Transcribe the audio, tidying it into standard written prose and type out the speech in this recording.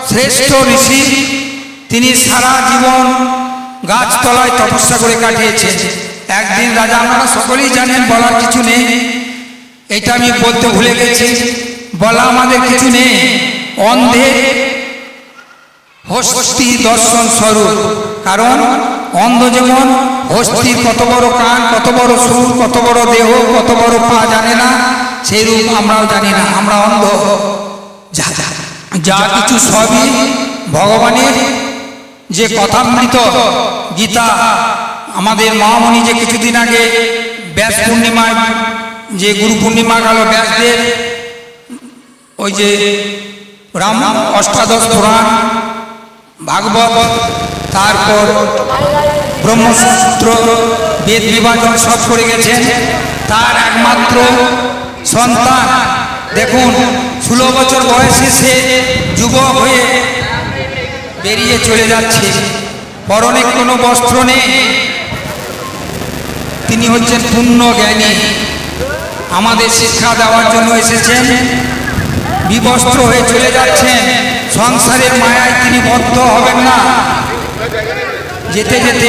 শ্রেষ্ঠ ঋষি, তিনি সারা জীবন গাছতলায় তপস্যা করে কাটিয়েছেন। একদিন রাজা, আপনারা সকলেই জানেন, বলার কিছু নেই, এটা আমি বলতে ভুলে গেছি, বলা আমাদের কিছু নেই। অন্ধের হস্তি দর্শন স্বরূপ, কারণ অন্ধ যেমন হস্তির কত বড় কান, কত বড় সুর, কত বড় দেহ, কত বড় পা জানে না, সেই রূপ আমরাও জানি না, আমরা অন্ধ। যা কিছু সবই ভগবানের যে কথামৃত গীতা, আমাদের মহামণি যে কিছুদিন আগে ব্যাস পূর্ণিমায়, যে গুরু পূর্ণিমা গেল, ব্যাসদেব ওই যে রাম অষ্টাদশ পুরাণ, ভাগবত, তারপর ব্রহ্মসূত্র, বেদ বিভাজন সব করে গেছেন। তার একমাত্র সন্তান দেখুন 16 বছর বয়সে সে যুবক হয়ে বেরিয়ে চলে যাচ্ছে, পরনে কোনো বস্ত্র নেই। তিনি হচ্ছেন পূর্ণ জ্ঞানী, আমাদের শিক্ষা দেওয়ার জন্য এসেছেন, বিবস্ত্র হয়ে চলে যাচ্ছেন। সংসারের মায়ায় তিনি বদ্ধ হবেন না, যেতে যেতে